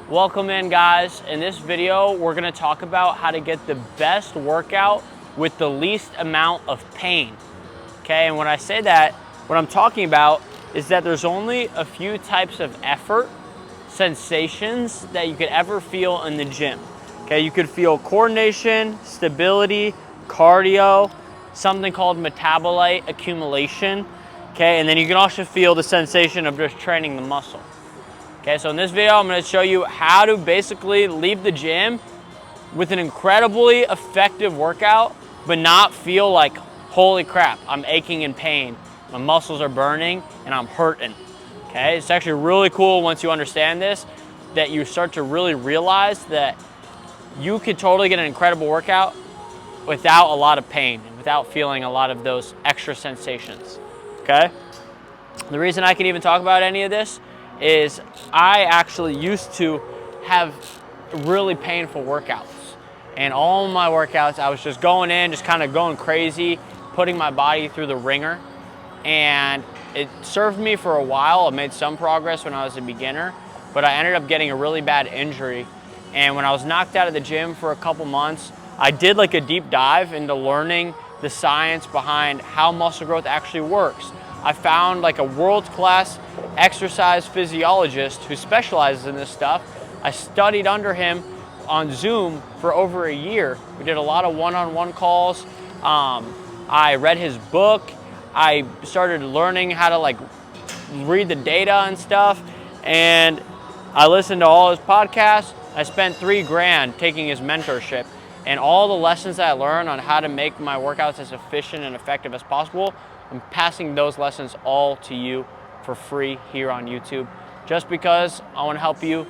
Welcome in, guys. In this video, we're gonna talk about how to get the best workout with the least amount of pain. Okay, and when I say that, what I'm talking about is that there's only a few types of effort, sensations that you could ever feel in the gym. Okay, you could feel coordination, stability, cardio, something called metabolite accumulation. Okay, and then you can also feel the sensation of just training the muscle. Okay, so in this video, I'm gonna show you how to basically leave the gym with an incredibly effective workout, but not feel like, holy crap, I'm aching in pain, my muscles are burning, and I'm hurting. Okay, it's actually really cool once you understand this, that you start to really realize that you could totally get an incredible workout without a lot of pain and without feeling a lot of those extra sensations. Okay, the reason I can even talk about any of this is I actually used to have really painful workouts, and all my workouts I was just going in, just kind of going crazy, putting my body through the ringer, and it served me for a while. I made some progress when I was a beginner, but I ended up getting a really bad injury, and when I was knocked out of the gym for a couple months, I did like a deep dive into learning the science behind how muscle growth actually works. I found like a world-class exercise physiologist who specializes in this stuff. I studied under him on Zoom for over a year. We did a lot of one-on-one calls. I read his book. I started learning how to like read the data and stuff. And I listened to all his podcasts. I spent $3,000 taking his mentorship. And all the lessons that I learned on how to make my workouts as efficient and effective as possible, I'm passing those lessons all to you for free here on YouTube, just because I want to help you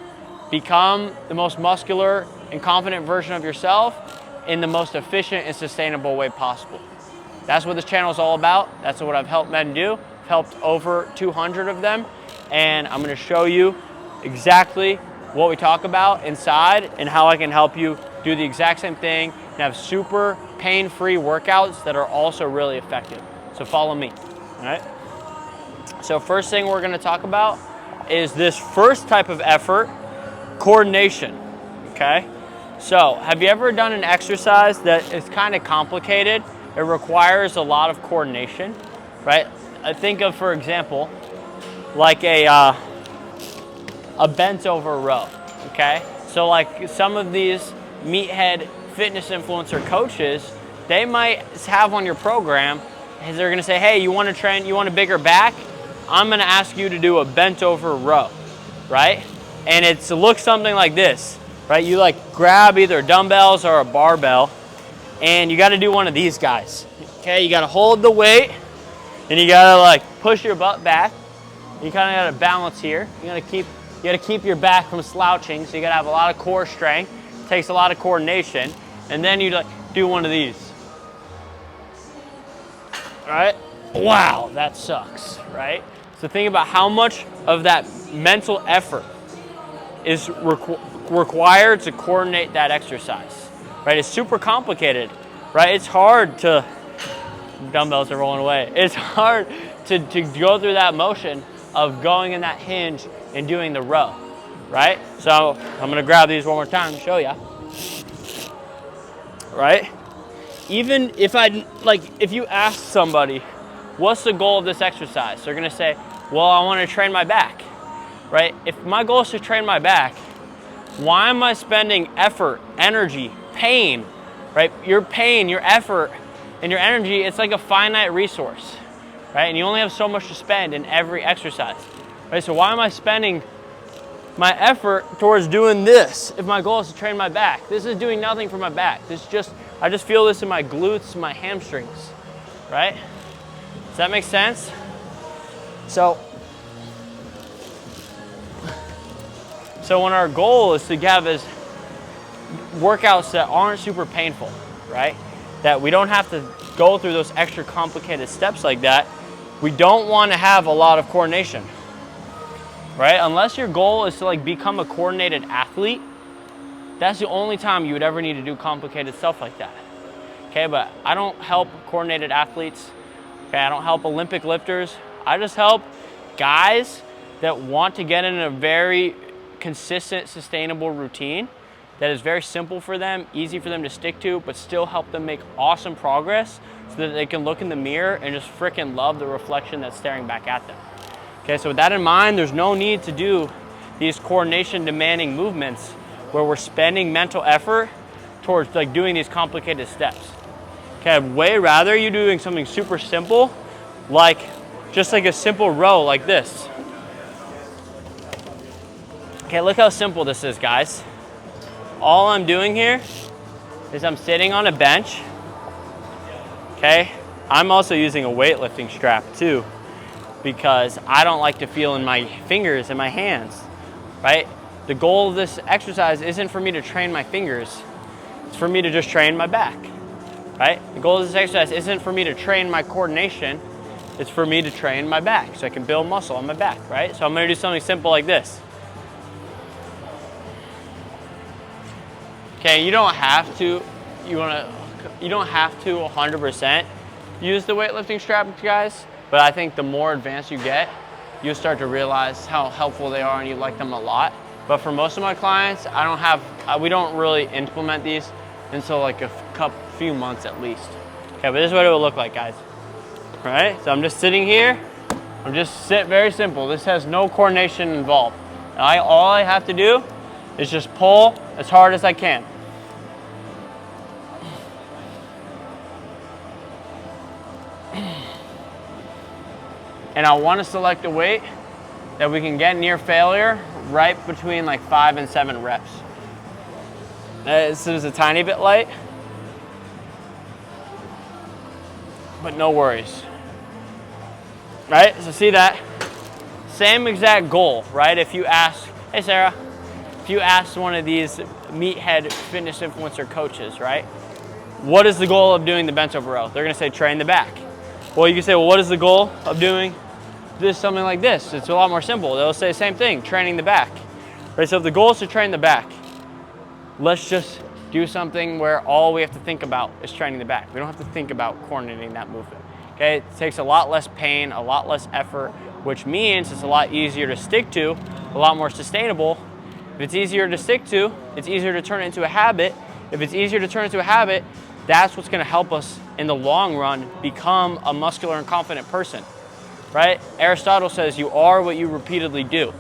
become the most muscular and confident version of yourself in the most efficient and sustainable way possible. That's what this channel is all about. That's what I've helped men do. I've helped over 200 of them, and I'm going to show you exactly what we talk about inside and how I can help you do the exact same thing and have super pain-free workouts that are also really effective. So follow me, all right? So first thing we're gonna talk about is this first type of effort, coordination, okay? So have you ever done an exercise that is kind of complicated? It requires a lot of coordination, right? I think of, for example, like a bent over row, okay? So like some of these meathead fitness influencer coaches, they might have on your program, is they're gonna say, hey, you wanna train, you want a bigger back? I'm gonna ask you to do a bent over row, right? And it looks something like this, right? You like grab either dumbbells or a barbell, and you gotta do one of these guys, okay? You gotta hold the weight, and you gotta like push your butt back. You kinda gotta balance here. You gotta keep your back from slouching, so you gotta have a lot of core strength. It takes a lot of coordination, and then you like do one of these. Right? Wow, that sucks, right? So think about how much of that mental effort is required to coordinate that exercise, right? It's super complicated, right? It's hard to, dumbbells are rolling away. It's hard to go through that motion of going in that hinge and doing the row, right? So I'm gonna grab these one more time to show you, right? Even if if you ask somebody, what's the goal of this exercise? They're gonna say, well, I wanna train my back, right? If my goal is to train my back, why am I spending effort, energy, pain, right? Your pain, your effort, and your energy, it's like a finite resource, right? And you only have so much to spend in every exercise, right? So why am I spending my effort towards doing this if my goal is to train my back? This is doing nothing for my back. I just feel this in my glutes, my hamstrings, right? Does that make sense? So when our goal is to have is workouts that aren't super painful, right? That we don't have to go through those extra complicated steps like that, we don't want to have a lot of coordination, right? Unless your goal is to like become a coordinated athlete, that's the only time you would ever need to do complicated stuff like that. Okay, but I don't help coordinated athletes. Okay, I don't help Olympic lifters. I just help guys that want to get in a very consistent, sustainable routine that is very simple for them, easy for them to stick to, but still help them make awesome progress so that they can look in the mirror and just freaking love the reflection that's staring back at them. Okay, so with that in mind, there's no need to do these coordination demanding movements where we're spending mental effort towards like doing these complicated steps. Okay, I'd way rather you doing something super simple, like just like a simple row like this. Okay, look how simple this is, guys. All I'm doing here is I'm sitting on a bench. Okay, I'm also using a weightlifting strap too, because I don't like to feel in my fingers and my hands, right? The goal of this exercise isn't for me to train my fingers, it's for me to just train my back, right? The goal of this exercise isn't for me to train my coordination, it's for me to train my back so I can build muscle on my back, right? So I'm gonna do something simple like this. Okay, you don't have to 100% use the weightlifting strap, guys, but I think the more advanced you get, you'll start to realize how helpful they are and you like them a lot. But for most of my clients, we don't really implement these until like a few months at least. Okay, but this is what it will look like, guys. All right, so I'm just sitting here. Very simple. This has no coordination involved. All I have to do is just pull as hard as I can. And I want to select a weight that we can get near failure right between like 5 and 7 reps. This is a tiny bit light, but no worries. Right, so see that? Same exact goal, right? If you ask, hey Sarah, if you ask one of these meathead fitness influencer coaches, right? What is the goal of doing the bent over row? They're gonna say train the back. Well, you can say, well, what is the goal of doing something like this? It's a lot more simple. They'll say the same thing, training the back. Right, so if the goal is to train the back, let's just do something where all we have to think about is training the back. We don't have to think about coordinating that movement. Okay, it takes a lot less pain, a lot less effort, which means it's a lot easier to stick to, a lot more sustainable. If it's easier to stick to, it's easier to turn it into a habit. If it's easier to turn into a habit, that's what's gonna help us in the long run become a muscular and confident person, right? Aristotle says you are what you repeatedly do.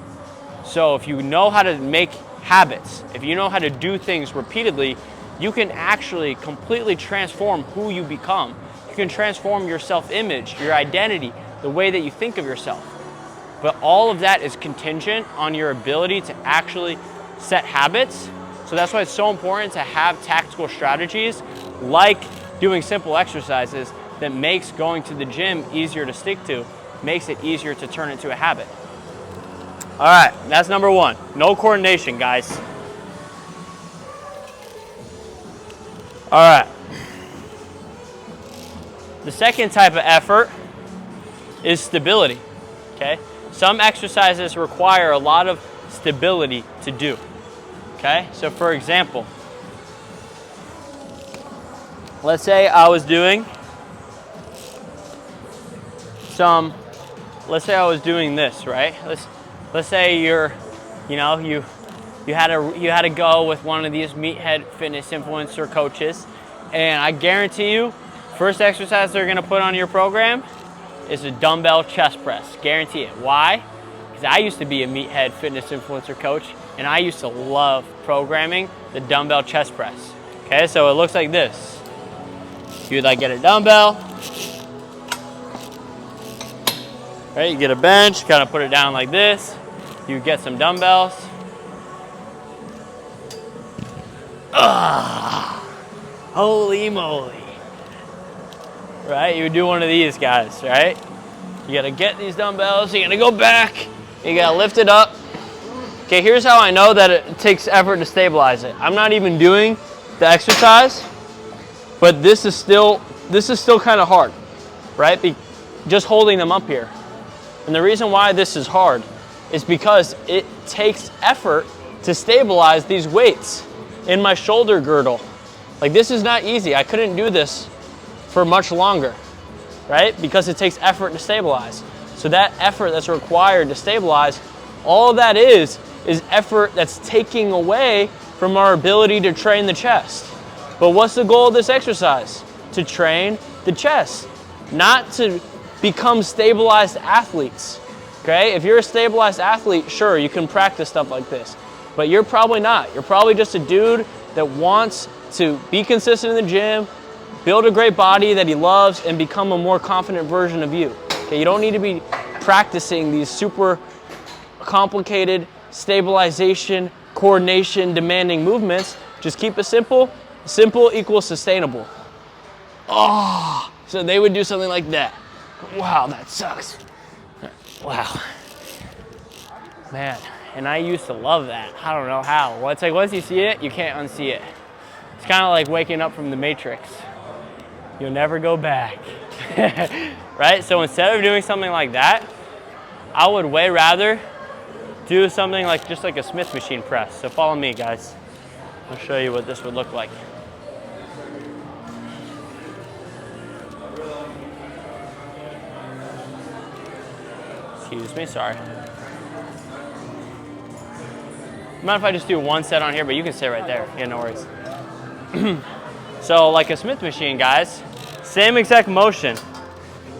So if you know how to make habits, if you know how to do things repeatedly, you can actually completely transform who you become. You can transform your self-image, your identity, the way that you think of yourself. But all of that is contingent on your ability to actually set habits. So that's why it's so important to have tactical strategies like doing simple exercises that makes going to the gym easier to stick to, makes it easier to turn into a habit. All right, that's number one. No coordination, guys. All right. The second type of effort is stability, okay? Some exercises require a lot of stability to do, okay? So for example, let's say I was doing this, right? Let's say you had to go with one of these meathead fitness influencer coaches, and I guarantee you, first exercise they're gonna put on your program is a dumbbell chest press. Guarantee it. Why? Because I used to be a meathead fitness influencer coach, and I used to love programming the dumbbell chest press. Okay, so it looks like this. You'd like get a dumbbell, right? You get a bench, kind of put it down like this. You get some dumbbells. Holy moly. Right, you would do one of these guys, right? You gotta get these dumbbells, you gotta go back, you gotta lift it up. Okay, here's how I know that it takes effort to stabilize it. I'm not even doing the exercise, but this is still kind of hard, right? Just holding them up here. And the reason why this is hard is because it takes effort to stabilize these weights in my shoulder girdle. Like, this is not easy. I couldn't do this for much longer, right? Because it takes effort to stabilize. So that effort that's required to stabilize, all of that is is effort that's taking away from our ability to train the chest. But what's the goal of this exercise? To train the chest, not to become stabilized athletes. Okay, if you're a stabilized athlete, sure, you can practice stuff like this, but you're probably not. You're probably just a dude that wants to be consistent in the gym, build a great body that he loves, and become a more confident version of you. Okay, you don't need to be practicing these super complicated stabilization, coordination, demanding movements. Just keep it simple. Simple equals sustainable. Oh, so they would do something like that. Wow, that sucks. Wow. Man, and I used to love that. I don't know how. Well, it's like once you see it, you can't unsee it. It's kind of like waking up from the Matrix. You'll never go back. Right? So instead of doing something like that, I would way rather do something like just like a Smith machine press. So follow me, guys. I'll show you what this would look like. Excuse me, sorry. Mind if I just do one set on here, but you can stay right there. Yeah, no worries. So like a Smith machine, guys, same exact motion,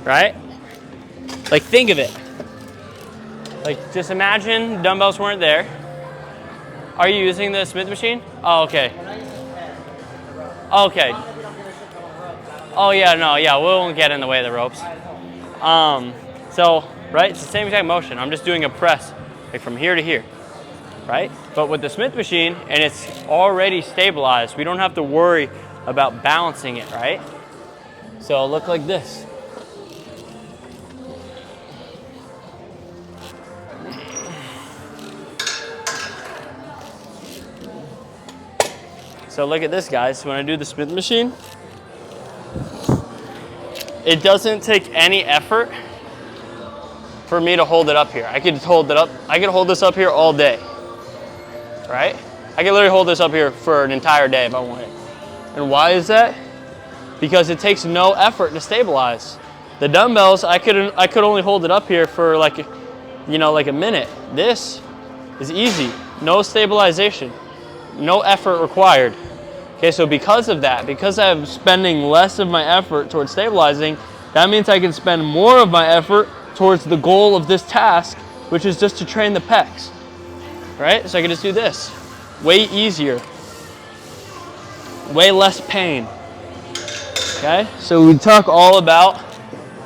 right? Like think of it. Like just imagine dumbbells weren't there. Are you using the Smith machine? Oh, okay. Okay. Oh yeah, no, yeah, we won't get in the way of the ropes. So, right, it's the same exact motion. I'm just doing a press, like from here to here, right? But with the Smith machine, and it's already stabilized, we don't have to worry about balancing it, right? So it'll look like this. So look at this, guys. When I do the Smith machine, it doesn't take any effort for me to hold it up here. I could hold it up. I could hold this up here all day, right? I could literally hold this up here for an entire day if I wanted. And why is that? Because it takes no effort to stabilize. The dumbbells, I could only hold it up here for like, you know, like a minute. This is easy. No stabilization, no effort required. Okay, so because of that, because I'm spending less of my effort towards stabilizing, that means I can spend more of my effort towards the goal of this task, which is just to train the pecs, right? So I can just do this. Way easier, way less pain, okay? So we talk all about,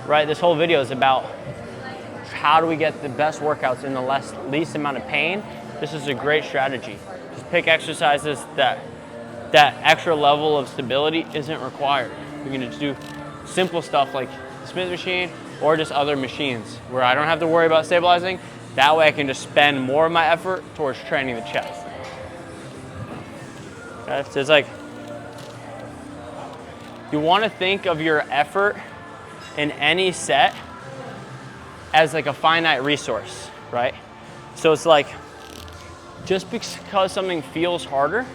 right, this whole video is about how do we get the best workouts in the least amount of pain. This is a great strategy. Just pick exercises that extra level of stability isn't required. We can just do simple stuff like the Smith machine or just other machines where I don't have to worry about stabilizing. That way I can just spend more of my effort towards training the chest. Okay, so it's like, you want to think of your effort in any set as like a finite resource, right? So it's like, just because something feels harder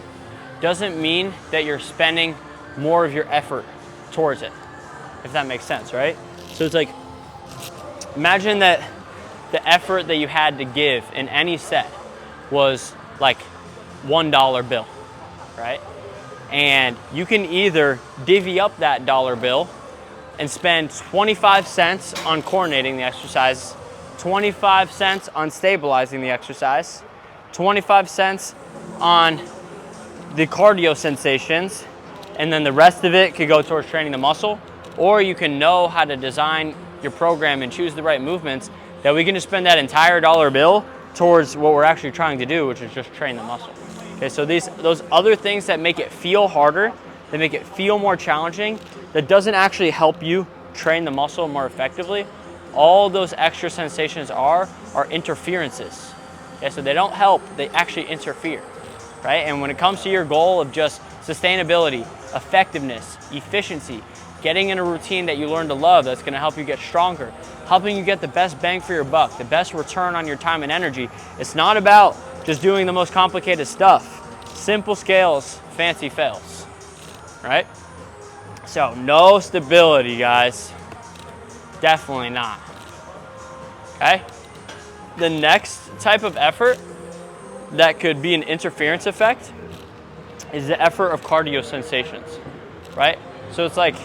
doesn't mean that you're spending more of your effort towards it, if that makes sense, right? So it's like, imagine that the effort that you had to give in any set was like $1 bill, right? And you can either divvy up that dollar bill and spend 25 cents on coordinating the exercise, 25 cents on stabilizing the exercise, 25 cents on the cardio sensations, and then the rest of it could go towards training the muscle. Or you can know how to design your program and choose the right movements that we can just spend that entire dollar bill towards what we're actually trying to do, which is just train the muscle. Okay, so those other things that make it feel harder, that make it feel more challenging, that doesn't actually help you train the muscle more effectively, all those extra sensations are interferences. Okay, so they don't help, they actually interfere, right? And when it comes to your goal of just sustainability, effectiveness, efficiency, getting in a routine that you learn to love that's gonna help you get stronger, helping you get the best bang for your buck, the best return on your time and energy, it's not about just doing the most complicated stuff. Simple scales, fancy fails, right? So no stability, guys. Definitely not, okay? The next type of effort that could be an interference effect is the effort of cardio sensations, right? So it's like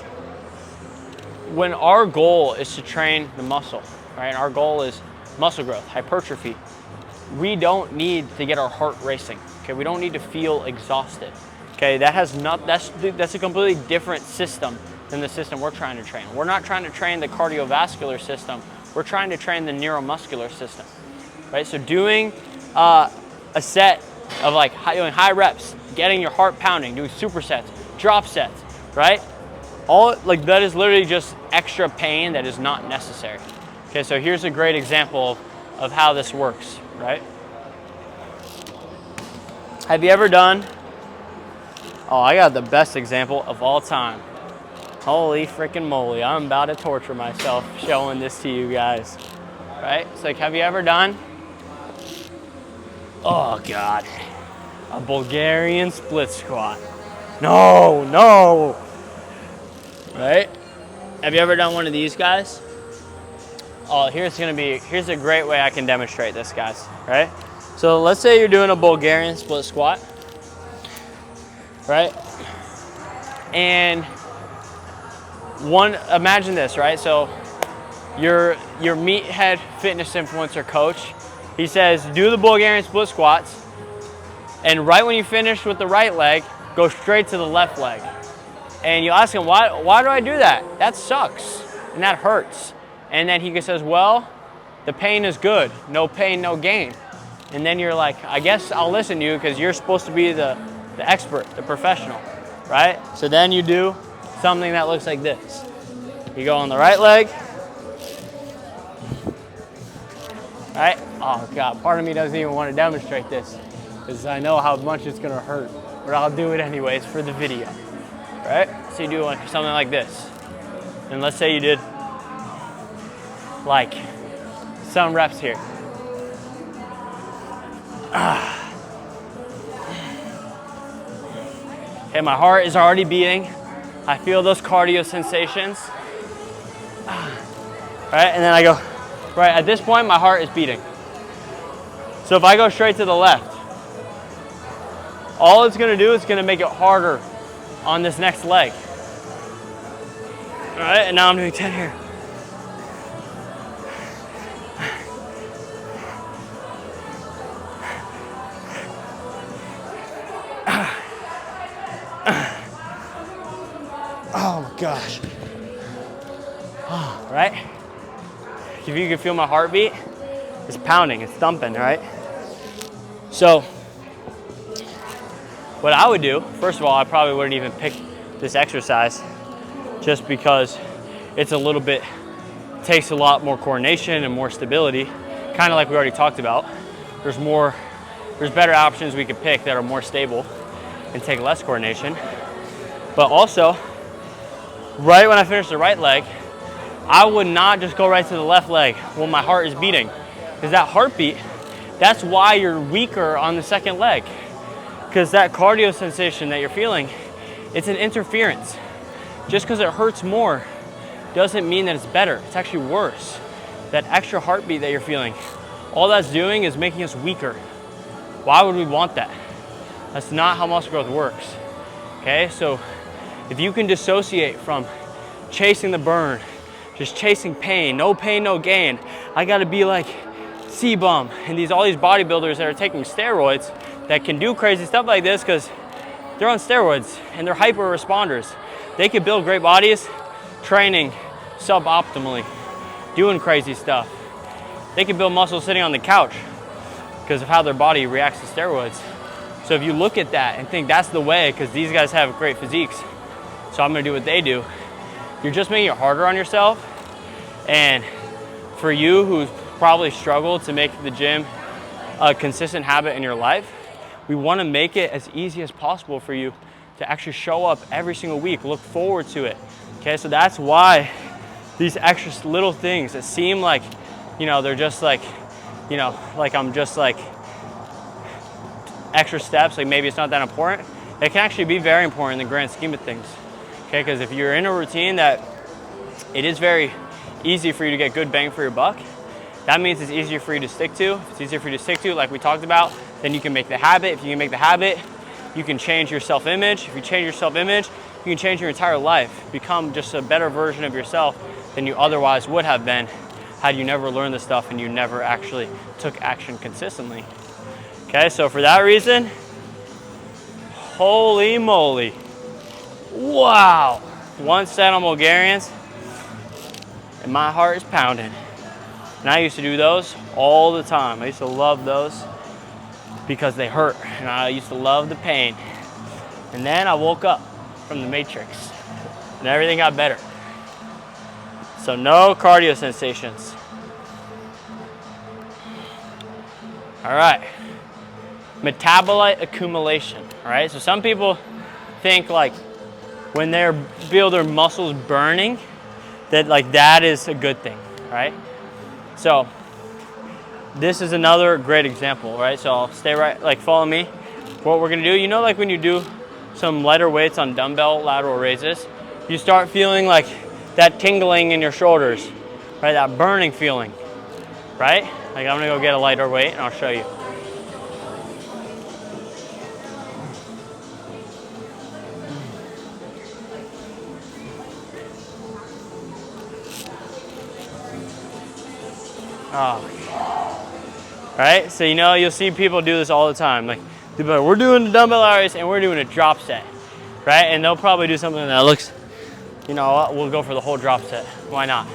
when our goal is to train the muscle, right? Our goal is muscle growth, hypertrophy. We don't need to get our heart racing, okay? We don't need to feel exhausted, okay? That's a completely different system than the system we're trying to train. We're not trying to train the cardiovascular system. We're trying to train the neuromuscular system, right? So doing a set of like doing high reps, getting your heart pounding, doing supersets, drop sets, right? All like that is literally just extra pain that is not necessary. Okay, so here's a great example of how this works, right? Have you ever done, oh, I got the best example of all time. Holy freaking moly, I'm about to torture myself showing this to you guys, right? It's like, have you ever done, oh God, a Bulgarian split squat? No, no, right? Have you ever done one of these guys? Oh, here's a great way I can demonstrate this, guys, right? So let's say you're doing a Bulgarian split squat, right? And imagine this, right? So your meathead fitness influencer coach, he says, do the Bulgarian split squats, and right when you finish with the right leg, go straight to the left leg. And you ask him, why do I do that? That sucks, and that hurts. And then he says, well, the pain is good. No pain, no gain. And then you're like, I guess I'll listen to you because you're supposed to be the expert, the professional, right? So then you do something that looks like this. You go on the right leg, right? Oh God, part of me doesn't even want to demonstrate this because I know how much it's gonna hurt, but I'll do it anyways for the video, right? So you do something like this. And let's say you did like some reps here. Okay, my heart is already beating. I feel those cardio sensations. Right, and then I go, right, at this point my heart is beating. So if I go straight to the left, all it's gonna do is gonna make it harder on this next leg. All right, and now I'm doing 10 here. Oh my gosh. Oh, right? If you can feel my heartbeat, it's pounding, it's thumping, right? So, what I would do, first of all, I probably wouldn't even pick this exercise just because it's a little bit, takes a lot more coordination and more stability, kind of like we already talked about. There's better options we could pick that are more stable and take less coordination. But also, right when I finish the right leg, I would not just go right to the left leg when my heart is beating. Because that heartbeat, that's why you're weaker on the second leg. Because that cardio sensation that you're feeling, it's an interference. Just because it hurts more doesn't mean that it's better. It's actually worse. That extra heartbeat that you're feeling, all that's doing is making us weaker. Why would we want that? That's not how muscle growth works. Okay, so if you can dissociate from chasing the burn, just chasing pain, no gain. I gotta be like C-Bum and all these bodybuilders that are taking steroids that can do crazy stuff like this because they're on steroids and they're hyper responders. They can build great bodies, training suboptimally, doing crazy stuff. They can build muscle sitting on the couch because of how their body reacts to steroids. So if you look at that and think that's the way, because these guys have great physiques, so I'm gonna do what they do, you're just making it harder on yourself. And for you who's probably struggled to make the gym a consistent habit in your life, we wanna make it as easy as possible for you to actually show up every single week, look forward to it. Okay, so that's why these extra little things that seem like, they're just like, like I'm just like extra steps, like maybe it's not that important. It can actually be very important in the grand scheme of things. Okay, because if you're in a routine that it is very easy for you to get good bang for your buck, that means it's easier for you to stick to. If it's easier for you to stick to, like we talked about, then you can make the habit. If you can make the habit, you can change your self-image. If you change your self-image, you can change your entire life, become just a better version of yourself than you otherwise would have been had you never learned this stuff and you never actually took action consistently. Okay, so for that reason, holy moly. Wow. 1 set on Bulgarians, and my heart is pounding. And I used to do those all the time. I used to love those because they hurt, and I used to love the pain. And then I woke up from the matrix, and everything got better. So no cardio sensations. All right, metabolite accumulation. All right, so some people think like when they feel their muscles burning, that like that is a good thing, right? So this is another great example, right? So I'll stay right, like follow me. What we're gonna do, you know, like when you do some lighter weights on dumbbell lateral raises, you start feeling like that tingling in your shoulders, right? That burning feeling, right? Like I'm gonna go get a lighter weight and I'll show you. Oh. Right? So you know, you'll see people do this all the time. Like, we're doing the dumbbell raise and we're doing a drop set, right? And they'll probably do something that looks, you know what, we'll go for the whole drop set. Why not?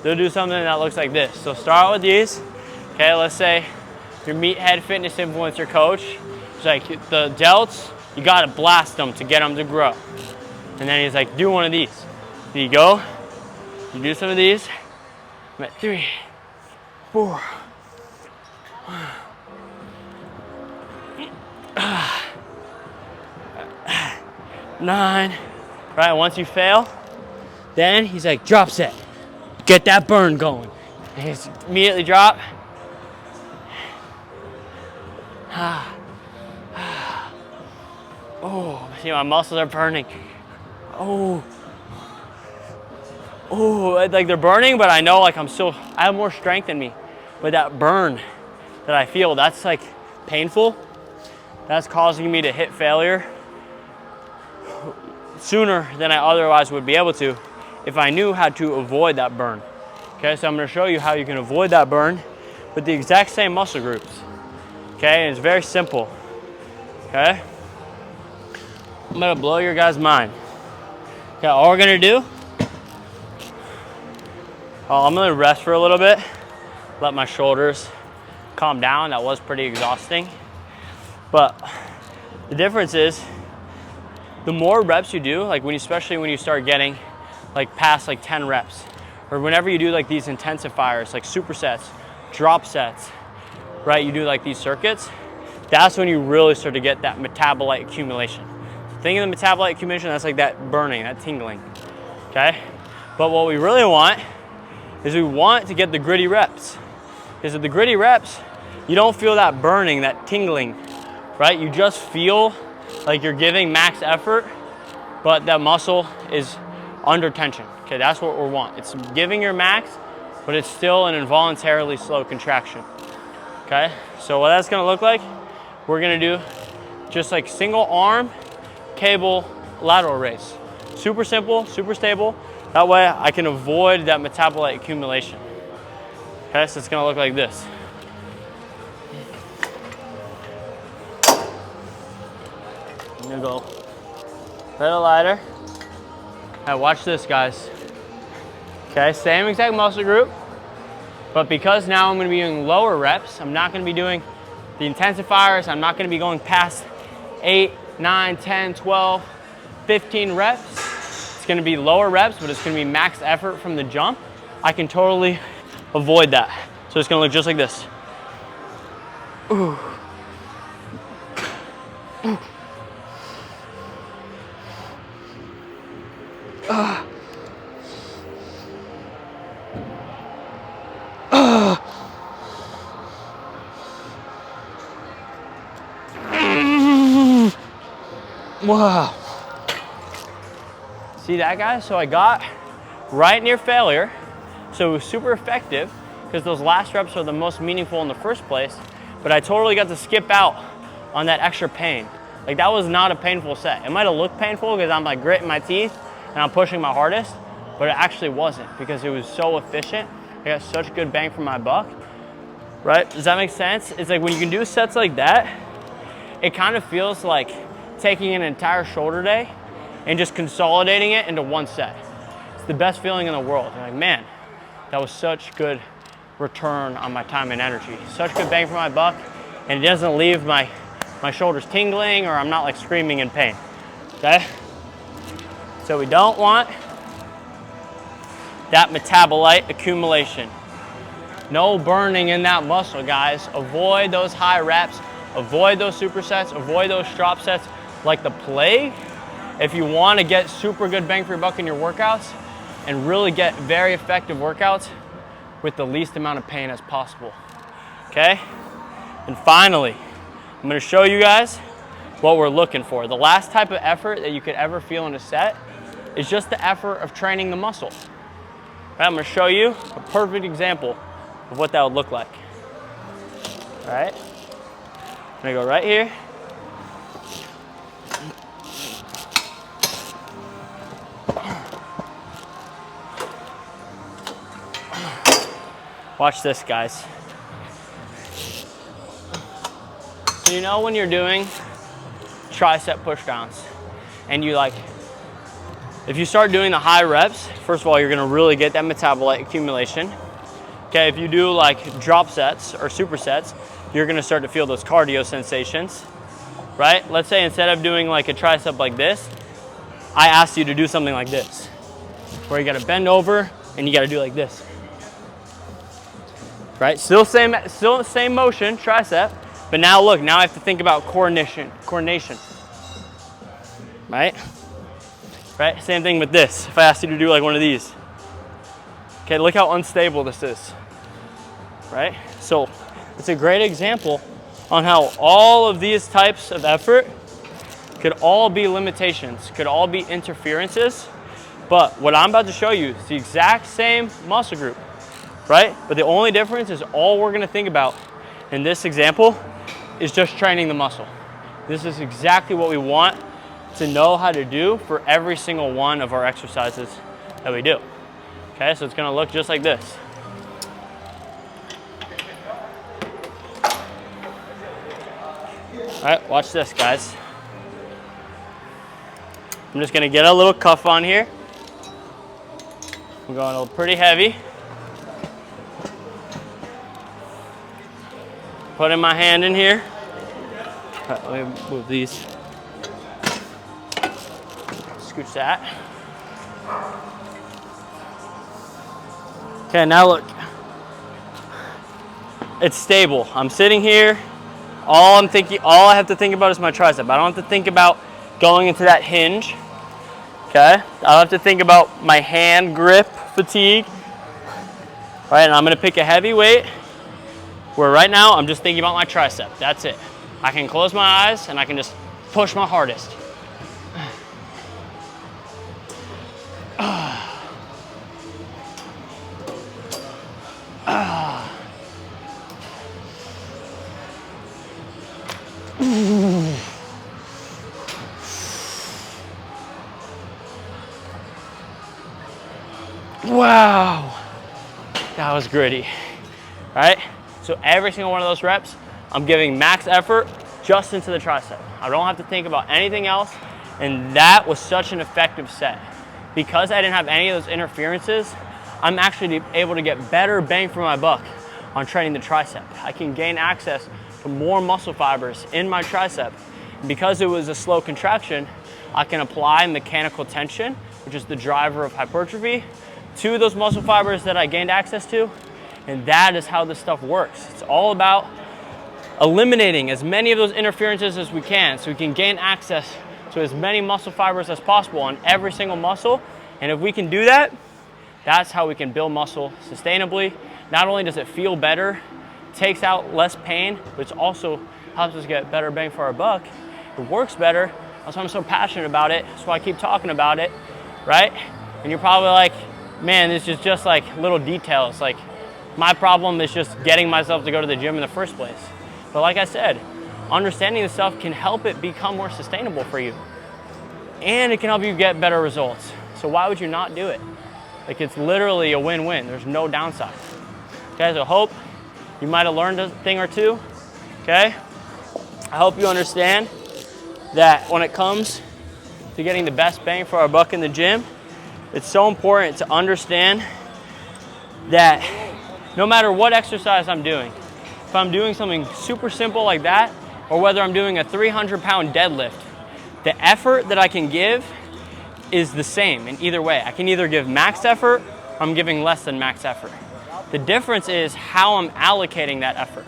They'll do something that looks like this. So start with these. Okay, let's say your meathead fitness influencer coach, it's like the delts, you gotta blast them to get them to grow. And then he's like, do one of these. There you go. You do some of these. I'm at 3, 4, 9. Right, once you fail, then he's like, drop set. Get that burn going. And he's immediately drop. Oh, see, my muscles are burning. Oh, like they're burning, but I know like I have more strength in me. But that burn that I feel, that's like painful. That's causing me to hit failure sooner than I otherwise would be able to if I knew how to avoid that burn. Okay, so I'm gonna show you how you can avoid that burn with the exact same muscle groups. Okay, and it's very simple. Okay, I'm gonna blow your guys' mind. Okay, all we're gonna do, I'm gonna rest for a little bit, let my shoulders calm down. That was pretty exhausting. But the difference is, the more reps you do, like especially when you start getting like past like 10 reps, or whenever you do like these intensifiers, like supersets, drop sets, right? You do like these circuits, that's when you really start to get that metabolite accumulation. Think of the metabolite accumulation, that's like that burning, that tingling, okay? But what we really want is we want to get the gritty reps. Because with the gritty reps, you don't feel that burning, that tingling, right? You just feel like you're giving max effort, but that muscle is under tension. Okay, that's what we want. It's giving your max, but it's still an involuntarily slow contraction. Okay, so what that's gonna look like, we're gonna do just like single arm cable lateral raise. Super simple, super stable. That way I can avoid that metabolite accumulation. Okay, so it's gonna look like this. I'm gonna go a little lighter. All right, watch this, guys. Okay, same exact muscle group, but because now I'm gonna be doing lower reps, I'm not gonna be doing the intensifiers, I'm not gonna be going past 8, 9, 10, 12, 15 reps. It's gonna be lower reps, but it's gonna be max effort from the jump. I can totally avoid that. So it's gonna look just like this. Ooh. Ooh. Wow. See that, guys? So I got right near failure. So it was super effective because those last reps are the most meaningful in the first place, but I totally got to skip out on that extra pain. Like that was not a painful set. It might've looked painful because I'm like gritting my teeth and I'm pushing my hardest, but it actually wasn't because it was so efficient. I got such good bang for my buck, right? Does that make sense? It's like when you can do sets like that, it kind of feels like taking an entire shoulder day and just consolidating it into one set. It's the best feeling in the world. You're like, man, that was such good return on my time and energy. Such good bang for my buck, and it doesn't leave my shoulders tingling or I'm not like screaming in pain, okay? So we don't want that metabolite accumulation. No burning in that muscle, guys. Avoid those high reps, avoid those supersets, avoid those drop sets like the plague if you want to get super good bang for your buck in your workouts and really get very effective workouts with the least amount of pain as possible, okay? And finally, I'm gonna show you guys what we're looking for. The last type of effort that you could ever feel in a set is just the effort of training the muscle. Right, I'm gonna show you a perfect example of what that would look like. All right, I'm gonna go right here. Watch this, guys. So you know when you're doing tricep push downs and you like, if you start doing the high reps, first of all, you're gonna really get that metabolite accumulation. Okay, if you do like drop sets or supersets, you're gonna start to feel those cardio sensations, right? Let's say instead of doing like a tricep like this, I asked you to do something like this, where you gotta bend over and you gotta do like this. Right, still the same motion, tricep, but now look, now I have to think about coordination, right? Right, same thing with this. If I asked you to do like one of these. Okay, look how unstable this is, right? So it's a great example on how all of these types of effort could all be limitations, could all be interferences, but what I'm about to show you is the exact same muscle group, right? But the only difference is all we're gonna think about in this example is just training the muscle. This is exactly what we want to know how to do for every single one of our exercises that we do. Okay, so it's gonna look just like this. All right, watch this, guys. I'm just gonna get a little cuff on here. I'm going a little pretty heavy. Putting my hand in here. All right, let me move these. Scooch that. Okay, now look. It's stable. I'm sitting here. All I have to think about is my tricep. I don't have to think about going into that hinge. Okay? I don't have to think about my hand grip fatigue. All right, and I'm gonna pick a heavy weight. Where right now, I'm just thinking about my tricep. That's it. I can close my eyes and I can just push my hardest. Wow, that was gritty, right? So every single one of those reps, I'm giving max effort just into the tricep. I don't have to think about anything else, and that was such an effective set. Because I didn't have any of those interferences, I'm actually able to get better bang for my buck on training the tricep. I can gain access to more muscle fibers in my tricep. And because it was a slow contraction, I can apply mechanical tension, which is the driver of hypertrophy, to those muscle fibers that I gained access to, and that is how this stuff works. It's all about eliminating as many of those interferences as we can so we can gain access to as many muscle fibers as possible on every single muscle, and if we can do that, that's how we can build muscle sustainably. Not only does it feel better, takes out less pain, but it also helps us get better bang for our buck. It works better. That's why I'm so passionate about it. That's why I keep talking about it, right? And you're probably like, man, this is just like little details. Like my problem is just getting myself to go to the gym in the first place. But like I said, understanding this stuff can help it become more sustainable for you. And it can help you get better results. So why would you not do it? Like it's literally a win-win. There's no downside. Okay, so I hope you might have learned a thing or two. Okay, I hope you understand that when it comes to getting the best bang for our buck in the gym, it's so important to understand that no matter what exercise I'm doing, if I'm doing something super simple like that, or whether I'm doing a 300-pound deadlift, the effort that I can give is the same in either way. I can either give max effort, or I'm giving less than max effort. The difference is how I'm allocating that effort,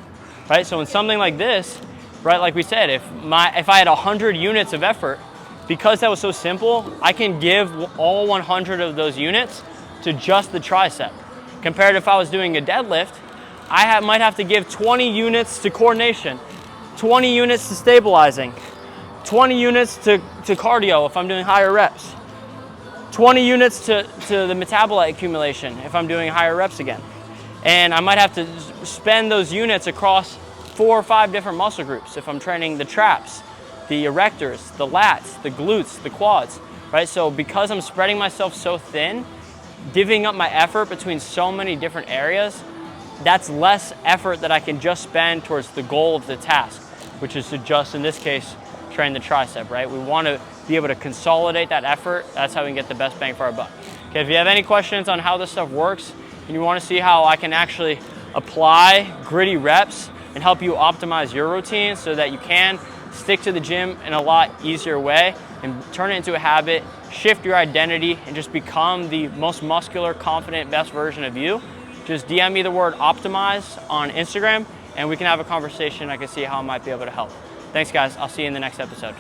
right? So in something like this, right, like we said, if I had 100 units of effort, because that was so simple, I can give all 100 of those units to just the tricep. Compared to if I was doing a deadlift, I might have to give 20 units to coordination, 20 units to stabilizing, 20 units to cardio if I'm doing higher reps, 20 units to the metabolite accumulation if I'm doing higher reps again. And I might have to spend those units across 4 or 5 different muscle groups if I'm training the traps, the erectors, the lats, the glutes, the quads, right? So because I'm spreading myself so thin, divvying up my effort between so many different areas, that's less effort that I can just spend towards the goal of the task, which is to just, in this case, train the tricep, right? We want to be able to consolidate that effort. That's how we can get the best bang for our buck. Okay, if you have any questions on how this stuff works and you want to see how I can actually apply gritty reps and help you optimize your routine so that you can stick to the gym in a lot easier way and turn it into a habit, shift your identity, and just become the most muscular, confident, best version of you, just DM me the word optimize on Instagram and we can have a conversation. I can see how I might be able to help. Thanks guys, I'll see you in the next episode.